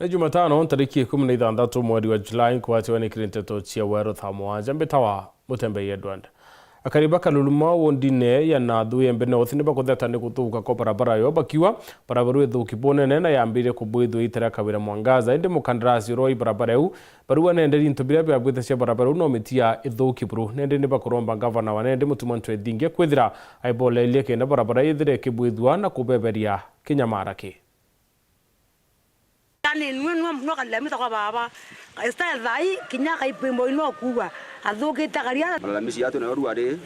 Jumatano tariki 16 mwezi wa Julai kwatiwa ni kirinteto chia wero thamwanja mbetawa mutembe Edward akariba kaluluma wondine ya nathu yembene othine bakuthetane kutuka ko barabara yo bakiwa barabara ithuki bonene na yambire kubwithwa itera kawira Mwangaza indi mukandarasi roi barabara eu barua nende into bira bya bwitha barabara no mitia ithuki buru nende ni bakuromba gavana wa nende mutumantu ethinge kwithira aibole ile kenda barabara ithire kibwithwa na kubeberia kinyamaraki Tani nwenwa mno kalamita kwa baba esta dhai kinyaka ipembo ino kuwa athuki tagaria malamisi yatu na ruare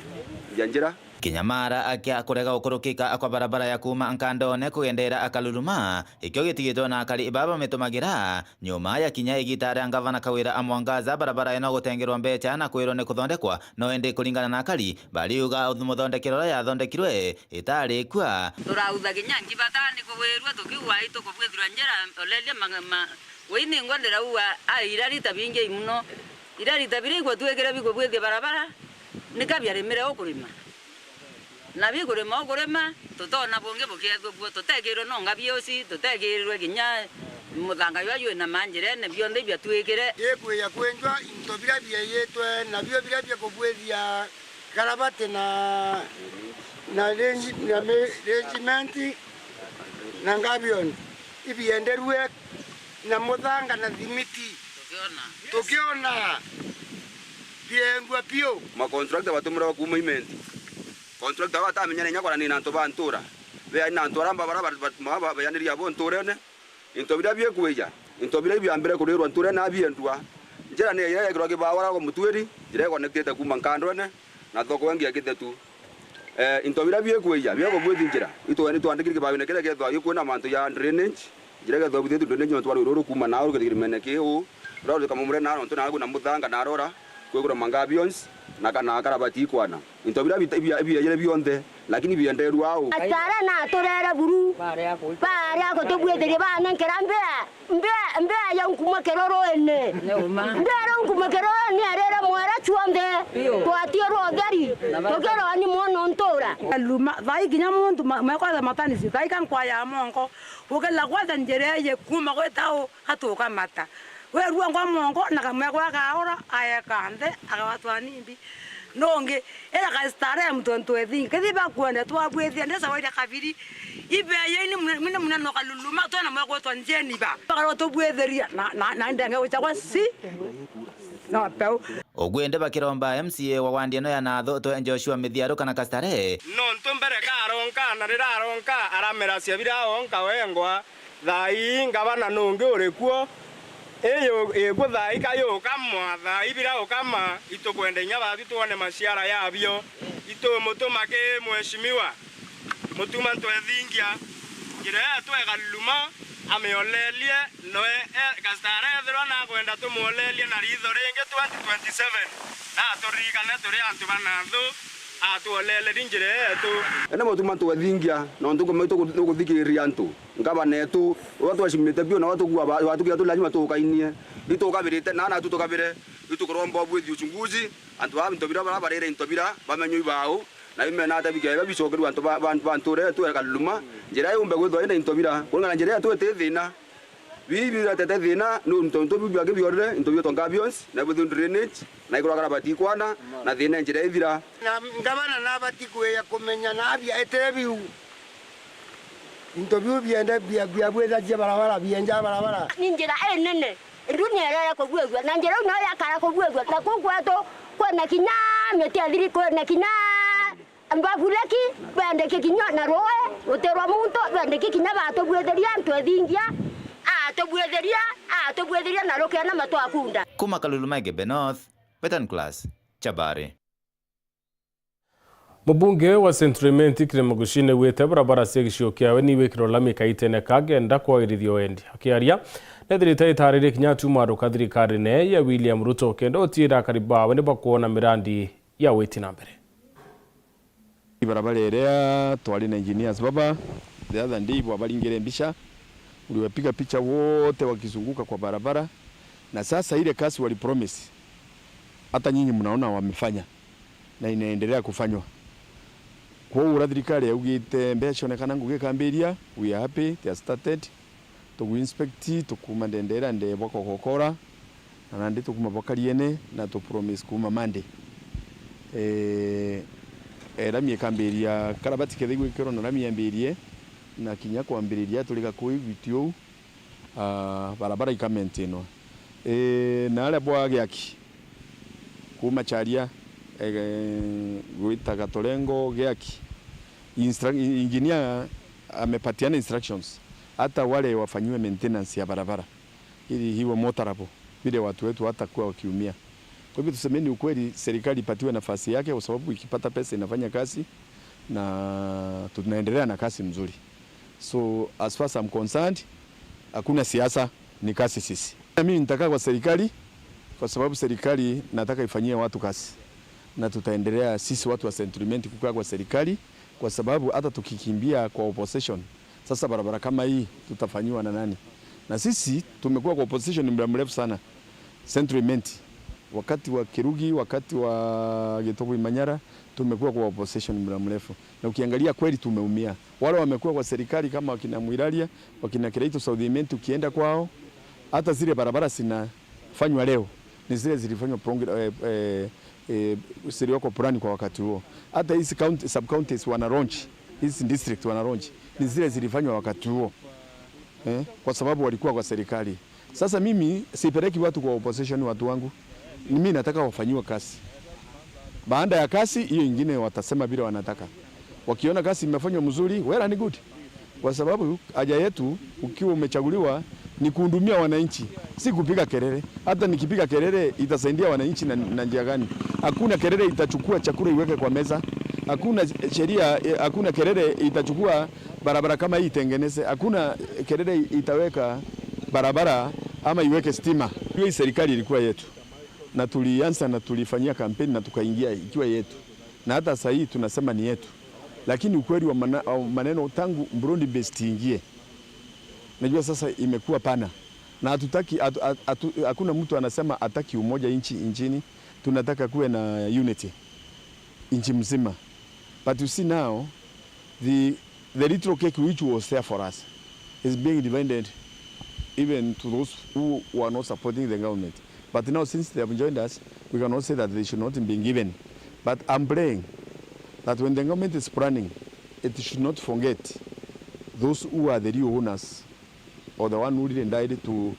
janjira Kinyamara akia kurega ukurukika akwa barabara ya kuma nkandone kugendera akaluluma ikyo gitigitwo na akari ibaba mitumagira nyuma ya kinya igitare ngavana kawira Mwangaza barabara ino gutengerwa mbecha na kwirwo ni kuthondekwa no ende kuringana na akari baliuga muthondekero ya thondekirwe itari kwa turautha kinyangi batani kuwirwa tukiwa ito kubwithira njira olele wini ngondera uwa irari tabinge muno irari tabirigwa tuwekera biko bwethia barabara nikabyaremere okurima na bigurema okurema tutona bonge bokiethwo tutegirwo no ngabiosi tutegirwe kinya muthanga yayo na manjire ne bionde bya twekere ekweya kwenjwa into bira byeyetwe na byo bira bya kubwethia karabate na regiment na ngabion ibienderwe na muthanga na thimiti tukiona biengwa pio ma contractor batumura ku movement contractor batamenyane nyakora ni nanto bantura be nanto ramba barabara maba yaniriya bonture ne into bira bye kuija into bira byambere kurirwa nture na biendwa njira ne yeye kiroge bawara ko mutweri dire connected ku mankando ne na thoko wengi akithetu into bira bye kuija bye ko bwethi njira ito ni twandikire babine kile kethwa yukuna manto ya drainage njira kethwa buthe drainage ntwari ruru kuma na uru kithirime ke u roro kama mure na ronto na kuna muthanga na rora kwegura mangabions na kana karabati kwana into bira bia bionde lakini bienderu au atara na torera buru pare ako to bwethire bana nkerambe mbe ya nkuma keroro ene ndero nkuma keroro ni arera mwara chuonde twatio rodari tokero ani mono ntora luma vai kinya muntu makwa matani si kai kan kwa ya monko ukela kwa njere ye kuma kwetao hatoka mata we ruwa ngwa mongo na kamekwa kaora ayakande akawatwani mbi nonge era ka stare mtonto ethingi kithiba kuenda twabwethia ndesa waida kabiri ibe yini muna no kaluluma tona mwekwa twanjeni ba bakaro tobwetheria na ndenge uchakwa si no pau ogwende bakiromba MCA wa wandiano ya natho to Joshua Mithiaro kana kastare no ntombere karonka na riraronka aramera cia biraonka wengwa thai ngabana nonge urekuo eyo egutha ikayo kamwa tha ibira okama itokwende nyabathi tuone maciara yabio ito mutumake mweshimiwa mutuma ntwethingia ngira twegaluma ameolelie noe kastare thirwa na kwenda tumuolelie na ritho ringi 2027 na turigane turi antu banathu atuolele ringire etu ene mutuma twethingia no ntukuthikiriria antu ngabana etu watwashimite bio na watukia tu lazima tukainie itukabirite na tukabire itukuromba bwethi uchunguzi antu ba ntobira barabara intobira bamenyo ibao na imena ata bigebe bicokeru antu banture tu ekaluma njira yumbe gwithwa ine intobira kulingana njira tu etethina bibi tete thina no ntonto bibi age biorre intobio tongabions na buthu drainage na ikora karabati kwana na thina njira ithira na ngabana na bati kweya kumenya na abia etebiu interview bienda bia bwetha cia barabara bienja barabara ninjira enene dunia rara ko bwegwa na njira no ya kara ko bwegwa na ko kwato kwena kinya metia thiri kwena kinya ambavuleki bende kinya na roe uterwa muntu bende kinya bato bwetheria ntwethingia tobwetheria na roke na matwa kunda kuma kaluluma Gebe North Betan Class Chabare Mubunge wa Centralment Kiremagushine wete barabara segisho kiawe ni wekiro lami kaitene kagenda kwa irithio endi akiaria nethirite itarire kinya tumaro kathirikari ne ya William Ruto kendo tira kariba wene bakuona mirandi ya weti na mbere barabara area twali na engineers baba the other day wabalingire mbisha uliwapiga picha wote wakizunguka kwa barabara na sasa ile kazi wali promise hata nyinyi mnaona wamefanya na inaendelea kufanywa kwa urathirikari yaugite mbeca onekana ngugikambiria we are happy they are started tukuinspecti tukuma ndendera nde boko kokora na nandi tukuma bakaliene na to promise kuma mande ramie kamberia karabati kethigwe kero na ramie amberie na kinya kwambiriria tulika kui vitio barabara ikamenteno na ale bwa gyaki kuma charia gwita Gatolengo gyaki engineer amepatiana instructions hata wale wafanyiwe maintenance ya barabara ili hiwe motorable vile watu wetu hata kuwa wakiumia. Kwa hivyo tusemeni ukweli, serikali ipatiwe nafasi yake, kwa sababu ikipata pesa inafanya kazi na tunaendelea na kazi mzuri. So as far as I'm concerned, hakuna siasa, ni kazi sisi. Mimi nitakaa kwa serikali kwa sababu serikali nataka ifanyie watu kazi, na tutaendelea sisi watu wa Centriment kukaa kwa serikali, kwa sababu hata tukikimbia kwa opposition, sasa barabara kama hii tutafanywa na nani? Na sisi tumekuwa kwa opposition muda mrefu sana. Centriment wakati wa Kirugi, wakati wa Gitogwe Manyara, tumekuwa kwa opposition muda mrefu. Na ukiangalia kweli tumeumia. Wale wamekuwa kwa serikali kama wakina Mwiralia, wakina Kiraito Southiment, ukienda kwao hata zile barabara zinafanywa leo ni zile zilifanywa siri wako plani kwa wakati huo. Hata hizi county sub counties wana launch, hizi district wana launch ni zile zilifanywa wakati huo. Kwa sababu walikuwa kwa serikali. Sasa mimi sipeleki watu kwa opposition, watu wangu mimi nataka wafanyiwe kazi. Baada ya kazi hiyo nyingine watasema bila wanataka. Wakiona kazi imefanywa mzuri, well and good. Kwa sababu haja yetu ukiwa umechaguliwa ni kuhudumia wananchi, si kupiga kelele. Hata nikipiga kelele itasaidia wananchi na njia gani? Hakuna kelele itachukua chakula iweke kwa meza. Hakuna sheria, hakuna kelele itachukua barabara kama hii itengeneze. Hakuna kelele itaweka barabara ama iweke stima. Hiyo serikali ilikuwa yetu. Na tulianza na tulifanyia kampeni na tukaingia ikiwa yetu. Na hata sasa hii tunasema ni yetu. Lakini ukweli wa maneno tangu Burundi best ingie, najua sasa imekuwa pana. Na hatutaki hakuna mtu anasema ataki umoja nchini. Tunataka kuwe na unity nchi mzima. But you see now the little cake which was there for us is being divided even to those who were not supporting the government. But now since they have joined us, we cannot say that they should not be given. But I'm praying that when the government is planning, it should not forget those who are the real owners or the one who didn't die to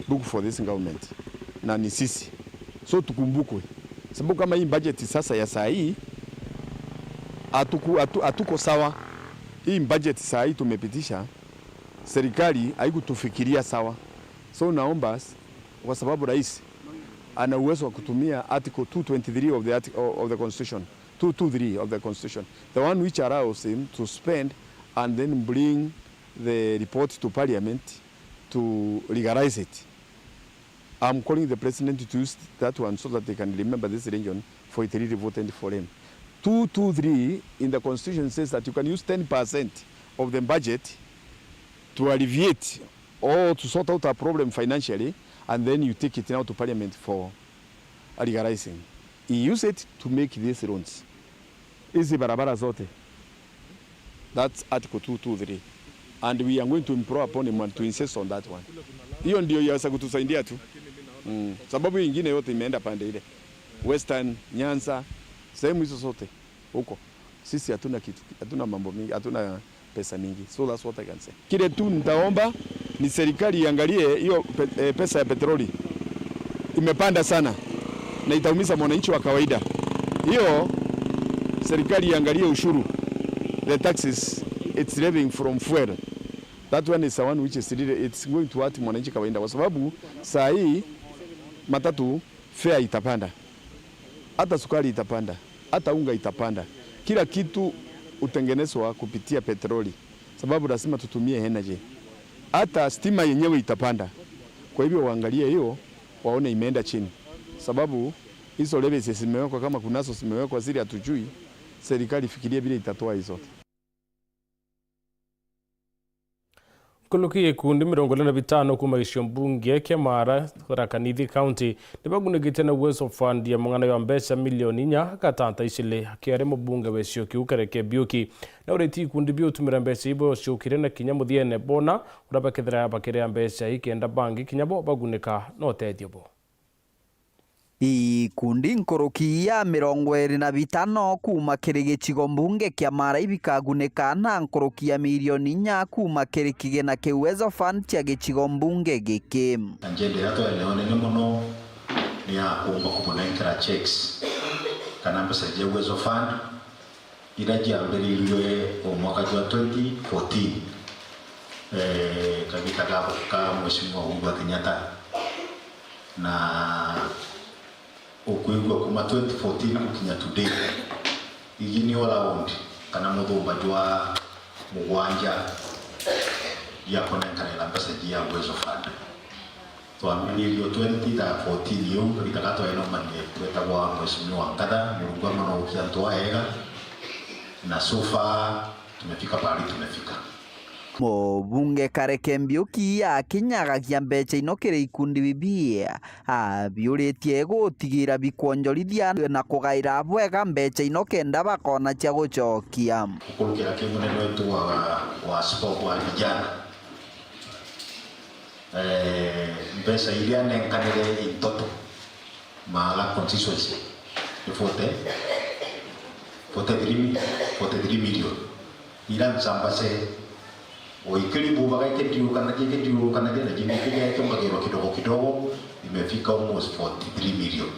look for this government. Na ni sisi. So tukumbukwe. Sababu kama hii budget sasa ya saa hii hatuko sawa. Hii budget saa hii tumepitisha, serikali haikutufikiria sawa. So naomba kwa sababu rais ana uwezo wa kutumia article 223 of the constitution, 223 of the constitution, the one which allows him to spend and then bring the report to parliament to legalize it. I'm calling the president to use that one so that they can remember this region for it really voted for him. 223 in the constitution says that you can use 10% of the budget to alleviate or to sort out a problem financially, and then you take it now to parliament for legalizing. He used it to make these loans. Hizi barabara zote. That's article 223. And we are going to improve upon him and to insist on that one. Hiyo ndio yaweza kutusaidia tu. Sababu nyingine yote imeenda pande ile. Western, Nyanza, sehemu hizo zote huko. Sisi hatuna kitu, hatuna mambo mingi, hatuna pesa mingi. So that's what I can say. Kile tu nitaomba ni serikali iangalie hiyo pesa ya petroli imepanda sana na itaumiza mwananchi wa kawaida. Hiyo serikali iangalie ushuru, the taxes it's levying from fuel. That one is the one which is really, it's going to hurt mwananchi kawaida, kwa sababu saa hii matatu fare itapanda, hata sukari itapanda, hata unga itapanda, kila kitu utengenezwa kupitia petroli, sababu lazima tutumie energy. Hata stima yenyewe itapanda. Kwa hivyo waangalie hiyo, waone imeenda chini, sababu hizo levies zimewekwa, kama kunazo zimewekwa zile hatujui. Serikali fikirie vile itatoa hizo. kuluki ikundi 25 kuma giciombunge kia Mara Tharaka-Nithi County nibagunigite na Uwezo Fund ya mung'ano ya mbeca milioni 4 gatanta icili akiari mubunge wecio kiukare ke Biuki na ureti ikundi biutumira mbeca ibo ciukire na kinya muthiene bona urabakethera bakiria mbeca ikenda bangi kinya bo bagunika no tethio bo. Ikundi nkoroki ya 25 kuma kiri gicigo mbunge kia Mara ibikaguneka na nkoroki ya milioni 4 kuma kiri kigena kia Uwezo Fund cia gicigo mbunge giki. Njende yato eleonene muno ni ya kuomba kumunengera checks kana mbeca cia Uwezo Fund ira ciambĩrĩirie mwaka wa 2014 kagita ka Mheshimiwa Uhuru Kenyatta na ukuigwa kuma 2014 kukinya today igini all around kana muthumba jwa mugwanja ya konekana mbeca cia Uwezo Fund twambĩrĩirio 2014 yo rikagato eno manie twetagwa Mheshimiwa Nkatha Murungu mano ukiantoa ega na so far tumefika pale tumefika. Mubunge Kareke Biuki akinyagagia mbeca ino kiri ikundi bibia biuritie gutigira bikwonjorithia na kugaira bwega mbeca ino kenda bakona cia gucokia ukurukira kimunene wetu wa sport wa vijana mbeca iria nenkanire itoto Mara constituency 43 million ila nsambase oikili bubaga iketiuka na jini kija itombagirwa kidogo imefika almost 43 million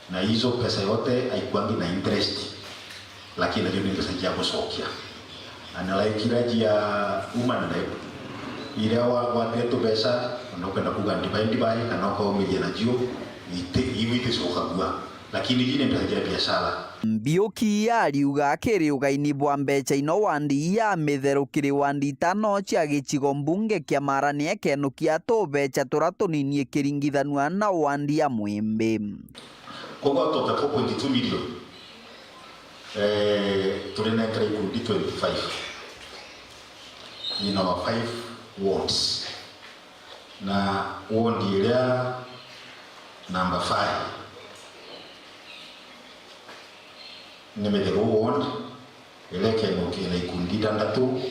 na hizo pesa yote haikuangi na interest lakini hiyo ni pesa ya kusokia analaikiraji ya human lab ile wa yetu pesa unakwenda kugandibai kana kwa umejana jio ite sokagua lakini jine pesa ya biashara. Biuki ariuga kiri ugaini bwa mbeca ino wandi ya mitherukiri wandi 5 cia gicigo mbunge kia Mara ni ekenukia tu mbeca turatuninie kiringithanua na wandi ya Mwembe. Kogo tota 4.2 million tulinekera ikundi 25 in our 5 wards na ward iria number 5 nimethero ward eleke nokile ikundi 6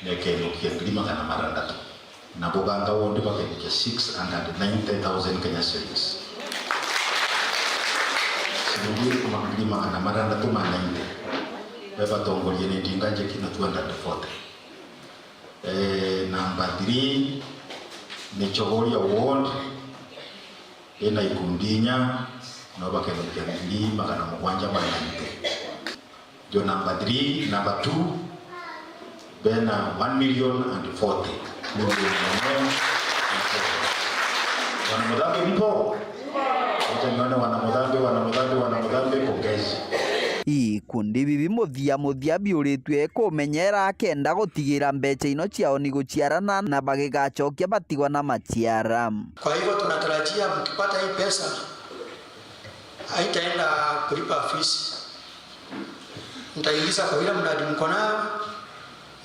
neke nokile 300 na boganga ward bakeke 690,000 Kenya shillings sinudi kuma 300 manende beba tongolie ni ndingaje kina 240 number 3 ni Chogoria ward ena ikundinya no bakeke 300 manende. Your number 3, number 2, then 1,040,000. Wanamudhambi mpo? Wanamudhambi pongezi. Ikundi bibi muthia biuritwe kumenyera kenda gutigira mbeca ino ciao ni guciarana na bagigacokia batigwa na maciara. Kwa hivyo tunatarajia mkipata hii pesa haitaenda kulipa fees. Mtaingiza kwa vile mradi mko nao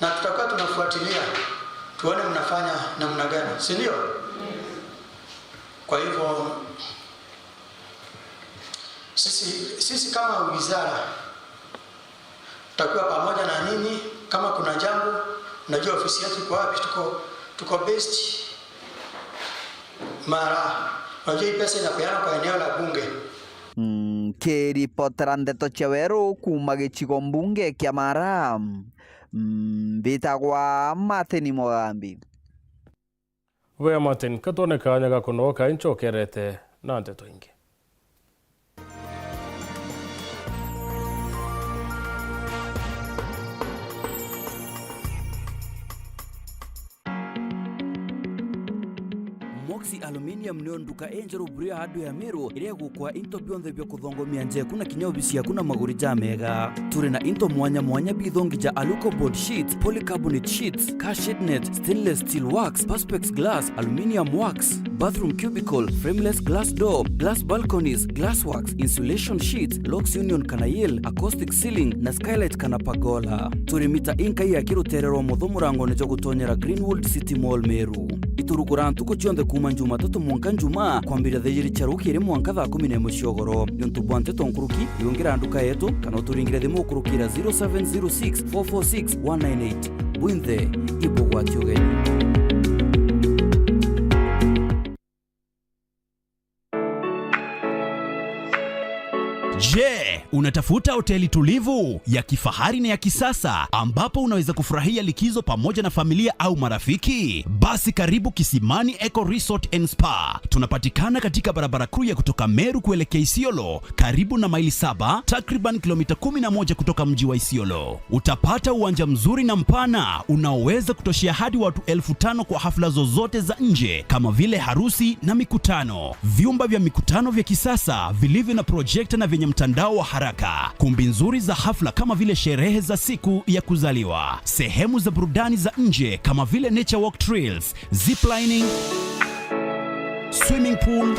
na tutakuwa tunafuatilia tuone mnafanya namna gani, si ndio? Kwa hivyo sisi kama wizara tutakuwa pamoja na ninyi. Kama kuna jambo, najua ofisi yetu iko wapi, tuko based Mara. Najua hii pesa inapeana kwa eneo la bunge. Kiripotera ndeto cia weru kuma gicigo mbunge kia Mara bitagwa Martin Mugambi. Wea Martin katone kanya gakunoka inchokerete na ndeto ingi. Maxi Aluminium nio nduka enjeru buria hadu ya Meru iria gukwa into bionthe byo kuthongomia nje kuna kinyobisi kuna maguri ja mega. Turi na into mwanya bithongi ja aluko board sheets, polycarbonate sheets, car shade net, stainless steel wax, perspex glass, aluminium wax, bathroom cubicle, frameless glass door, glass balconies, glass wax, insulation sheets, locks union kanayil, acoustic ceiling na skylight kana pagola. Turi mita inka ya kiruterero muthumurango nejo gutonyera Greenwood City Mall Meru. Iturugura ntuko chionde kuma njuma tatu mwanka njuma kwambira thejiri charukire mwanka thaa 11 ciogoro. Yontu bwante tonkuruki yongira nduka yetu kana uturingire thimu kurukira 0706 446 198. Bwinthe ipo kwa tiogeni. Je, unatafuta hoteli tulivu ya kifahari na ya kisasa ambapo unaweza kufurahia likizo pamoja na familia au marafiki? Basi karibu Kisimani Eco Resort and Spa. Tunapatikana katika barabara kuu ya kutoka Meru kuelekea Isiolo, karibu na maili 7, takriban kilomita 11 kutoka mji wa Isiolo. Utapata uwanja mzuri na mpana unaoweza kutoshea hadi watu 5,000 kwa hafla zozote za nje kama vile harusi na mikutano. Vyumba vya mikutano vya kisasa vilivyo na projector na vyenye mtandao wa haraka, kumbi nzuri za hafla kama vile sherehe za siku ya kuzaliwa, sehemu za burudani za nje kama vile nature walk trails, ziplining, swimming pool,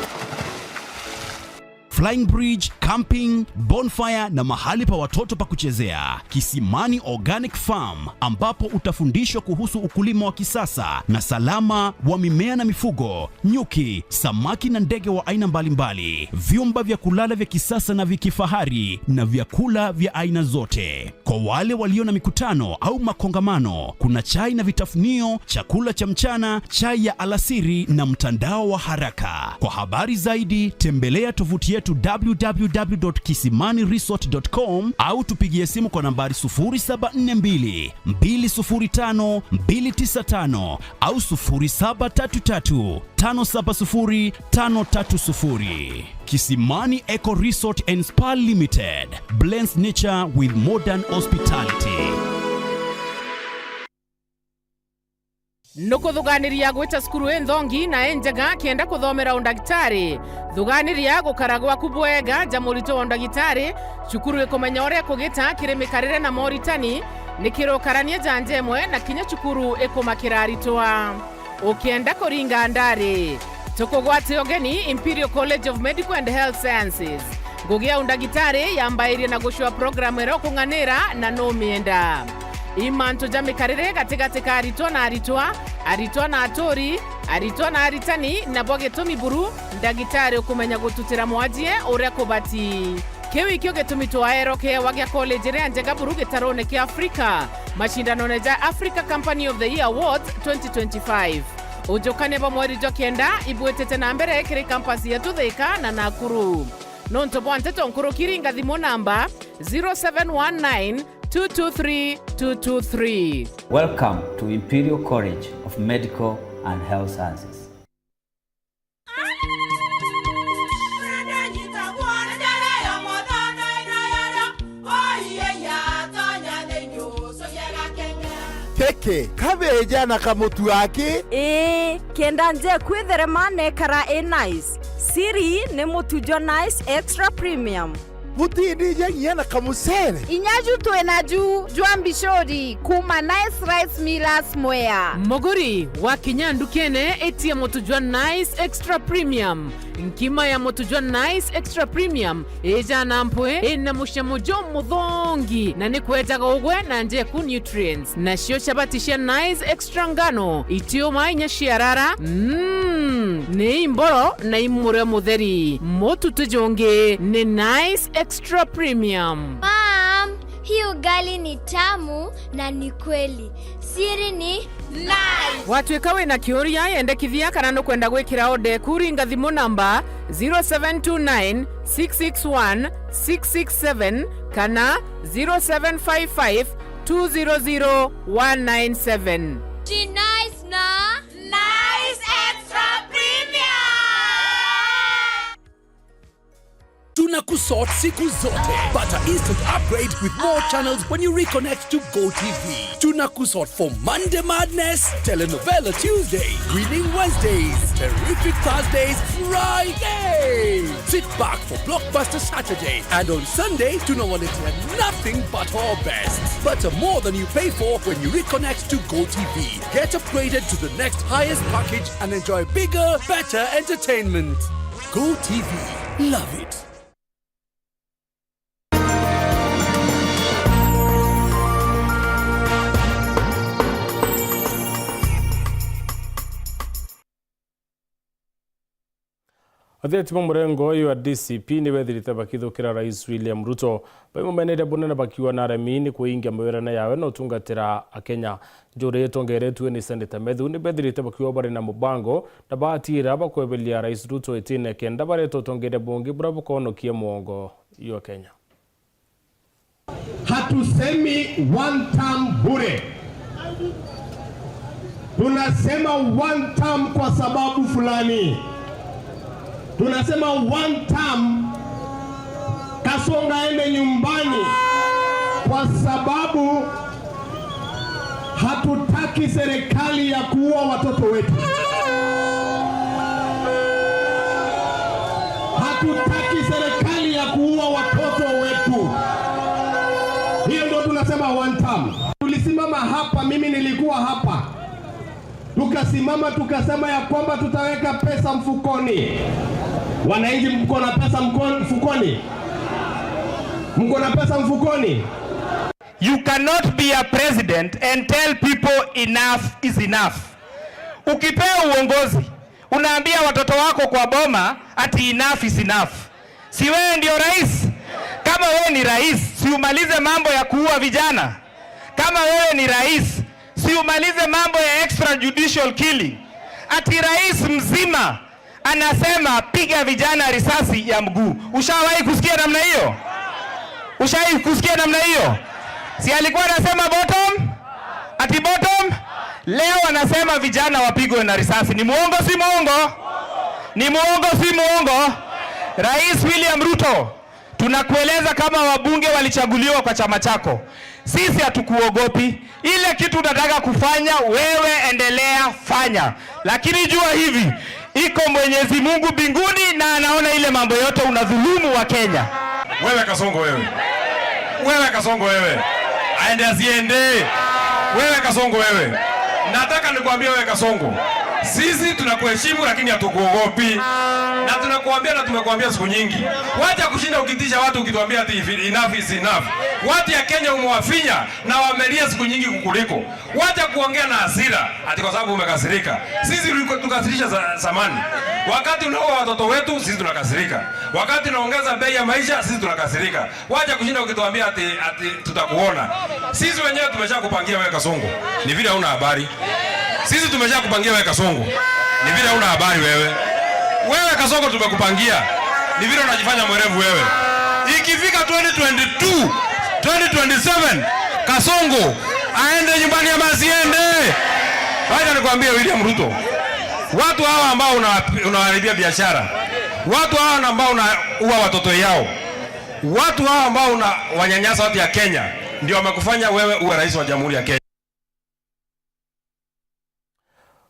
flying bridge, camping, bonfire na mahali pa watoto pa kuchezea. Kisimani Organic Farm ambapo utafundishwa kuhusu ukulima wa kisasa na salama wa mimea na mifugo, nyuki, samaki na ndege wa aina mbalimbali. Vyumba vya kulala vya kisasa na vya kifahari na vyakula vya aina zote. Kwa wale walio na mikutano au makongamano, kuna chai na vitafunio, chakula cha mchana, chai ya alasiri na mtandao wa haraka. Kwa habari zaidi tembelea tovuti yetu www.kisimaniresort.com au tupigie simu kwa nambari 0742 205 295 au 0733 570 530. Kisimani Eco Resort and Spa Limited blends nature with modern hospitality. Nuko thuganiria gwita skuru enthongi na enjega kienda kuthomera undagitari. Thuganiria gukaragwa kubwega jamurito undagitari cukuru ikumenya uria kugita kirimikarire na moritani nikirokarania janjemwe na kinya cukuru ikumakiraritwa. Ukienda kuringa ndari tukugwate ogeni Imperial College of Medical and Health Sciences. Gugia undagitari yambairie na gushwa programu ero kunganira na no mienda. Imanto jamikarire katika aritwa na atori, aritwa na aritani na boge tomi buru ndagitari ukumenya gututira mwajie uria kubati. Kewi kyo getumitwa aeroke wagia college re njega buru gitarone kia Afrika. Mashindano neja Africa Company of the Year Awards 2025. Ujokane ba mweri jokienda ibuetete na mbere kiri campus yetu Thika na Nakuru. Nonto bwante tonkuru kiringa thimo namba 0719 223. Welcome to Imperial College of Medical and Health Sciences. Peke, kabeja na kamutu wake? Kenda nje kwitherema nekara nice. Siri ne mutujo nice extra premium. Mutini nyanyi na kamusere. Inyaju tuenaju juambishori kuma nice rice millers mwea. Moguri wa kinyandu kene eti ya motujua nice extra premium. Nkima ya motujua nice extra premium eja nampwe ena mushamujo mudhongi na nikueta gogwe na nje ku nutrients na shio shabatisha nice extra ngano itio mainya shiarara ne imboro na imure mutheri motu tujonge ne nice extra premium. Mom, hii ugali ni tamu na ni kweli. Siri ni nice. Watu ikawe na kioria yende kithia kana no kwenda gwikira ode kuringa thimo namba 0729 661 667 kana 0755 200 197. Nice na nice extra premium. Tunakusort siku zote. Pata instant upgrade with more channels when you reconnect to GoTV. Tunakusort for Monday Madness, Telenovela Tuesday, Greening Wednesdays, Terrific Thursdays, Friday. Sit back for Blockbuster Saturday. And on Sunday, tunawaletea nothing but our best. But more than you pay for when you reconnect to GoTV. Get upgraded to the next highest package and enjoy bigger, better entertainment. GoTV. Love it. Athletic murengo yo DCP ni wethirite bakithukira Rais William Ruto baimumenere bunene bakiwa na remini kuingia mawirana yawe no tungatira akenya njuri tongeretwe ni Senator Medhu ni bethirite bakiwa bari na mubango na baatira bakwebelia Rais Ruto etine kenda bare tongere bungi bravo kono kie muongo yo Kenya. Hatusemi one term bure. Tunasema one term kwa sababu fulani. Tunasema one term Kasonga ende nyumbani kwa sababu hatutaki serikali ya kuua watoto wetu. Hatutaki serikali ya kuua watoto wetu. Hiyo ndio tunasema one term. Tulisimama hapa, mimi nilikuwa hapa. Tukasimama tukasema ya kwamba tutaweka pesa mfukoni. Wananchi mko na pesa mfukoni? Mko na pesa mfukoni? You cannot be a president and tell people enough is enough. Ukipewa uongozi, unaambia watoto wako kwa boma ati enough is enough. Si wewe ndio rais? Kama wewe ni rais, si umalize mambo ya kuua vijana. Kama wewe ni rais, si umalize mambo ya extrajudicial killing. Ati rais mzima anasema piga vijana risasi ya mguu. Ushawahi kusikia namna hiyo? Ushawahi kusikia namna hiyo? Si alikuwa anasema bottom? Ati bottom? Leo anasema vijana wapigwe na risasi. Ni muongo si muongo? Ni muongo si muongo? Rais William Ruto, tunakueleza kama wabunge walichaguliwa kwa chama chako. Sisi hatukuogopi. Ile kitu unataka kufanya wewe endelea fanya. Lakini jua hivi, iko Mwenyezi Mungu mbinguni na anaona ile mambo yote unadhulumu wa Kenya. Wewe Kasongo wewe. Wewe Kasongo wewe. Aende asiende. Wewe Kasongo wewe. Nataka nikwambie wewe Kasongo. Sisi tunakuheshimu lakini hatukuogopi. Na tunakuambia na tumekuambia siku nyingi. Wacha kushinda ukitisha watu ukituambia ati enough is enough. Watu ya Kenya umewafinya na wamelia siku nyingi kukuliko. Wacha kuongea na hasira ati kwa sababu umekasirika. Sisi tukasirisha zamani. Wakati unaoa watoto wetu sisi tunakasirika. Wakati unaongeza bei ya maisha sisi tunakasirika. Wacha kushinda ukituambia ati tutakuona. Sisi wenyewe tumeshakupangia wewe Kasongo. Ni vile huna habari. Sisi tumeshakupangia wewe Kasongo. Ni vile huna habari wewe. Wewe Kasongo tumekupangia. Ni vile unajifanya mwerevu wewe. Ikifika 2022, 2027, Kasongo aende nyumbani ama asiende? Wacha nikwambie William Ruto. Watu hawa ambao unaharibia biashara. Watu hawa ambao unaua watoto yao. Watu hawa ambao unawanyanyasa watu ya Kenya ndio wamekufanya wewe uwe rais wa Jamhuri ya Kenya.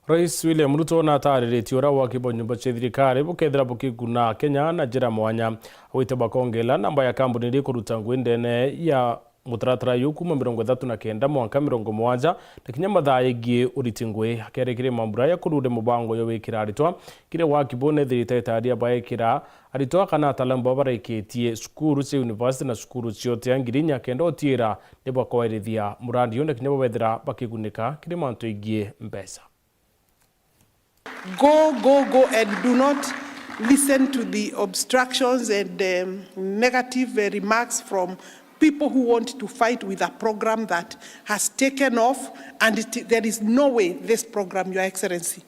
Rais William Ruto na taariretio ra wakibo nyumba cia thirikari bukethira bukiguna Kenya na njira mwanya wite bakongela namba ya kambuni ri kuruta ngwendene ya mutaratara yukuma 39 mwanka 70 na kinya mathaye gie uritingwe akerekire mambura ya kurude mubango yo wikira aritwa kire wakibo ne thiritaria baekira aritwa kana talambo baraiketie skuru cia university na skuru ciote angirinya kenda otira ne bakoerithia murandi yone kinya bethira bakigunika kire manto igie mbesa. Go, and do not listen to the obstructions and negative remarks from people who want to fight with a program that has taken off, and there is no way this program, Your Excellency,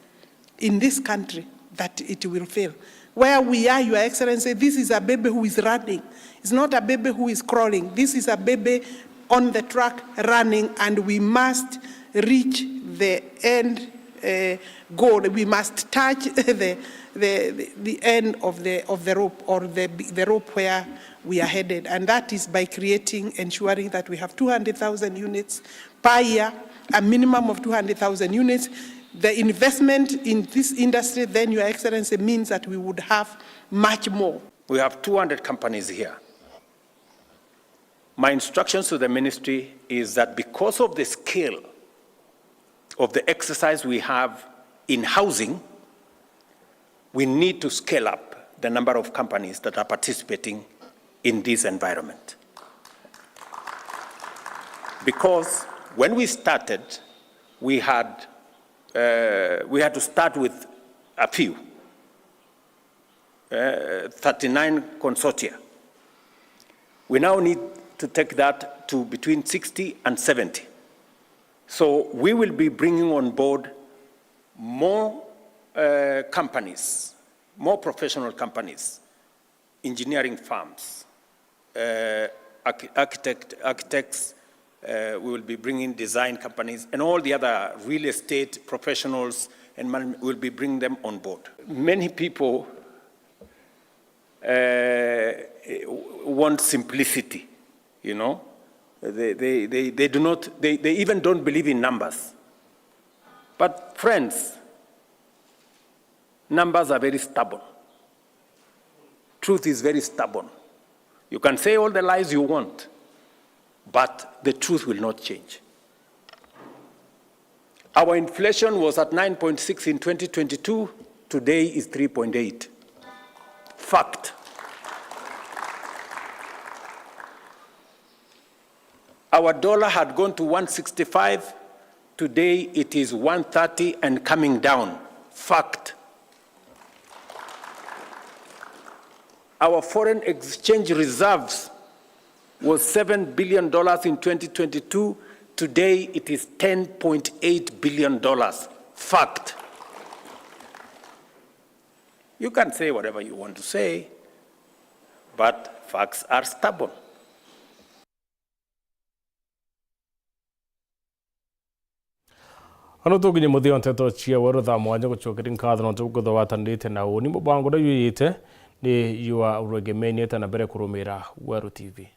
in this country, that it will fail. Where we are, Your Excellency, this is a baby who is running. It's not a baby who is crawling. This is a baby on the track running, and we must reach the end goal. We must touch the the end of the rope, or the rope where we are headed, and that is by ensuring that we have 200,000 units per year, a minimum of 200,000 units. The investment in this industry, then, Your Excellency, means that we would have much more. We have 200 companies here. My instructions to the ministry is that because of the scale of the exercise we have in housing, we need to scale up the number of companies that are participating in this environment. Because when we started, we had to start with a few, 39 consortia. We now need to take that to between 60 and 70. So we will be bringing on board more companies, more professional companies, engineering firms, architects, we will be bringing design companies, and all the other real estate professionals, and we'll be bringing them on board. Many people want simplicity, you know. They do not, they even don't believe in numbers. But friends, numbers are very stubborn. Truth is very stubborn. You can say all the lies you want, but the truth will not change. Our inflation was at 9.6 in 2022. Today is 3.8. Fact. Our dollar had gone to 165. Today it is 130 and coming down. Fact. Our foreign exchange reserves was $7 billion in 2022. Today it is $10.8 billion. Fact. You can say whatever you want to say, but facts are stubborn. Ano tuginye muthio nteto chia weru tha mwanya gucokeria nkatho no tugutho watanite na uni mubango da yuyite ni yua uregemenie na mbere kurumira Weru TV.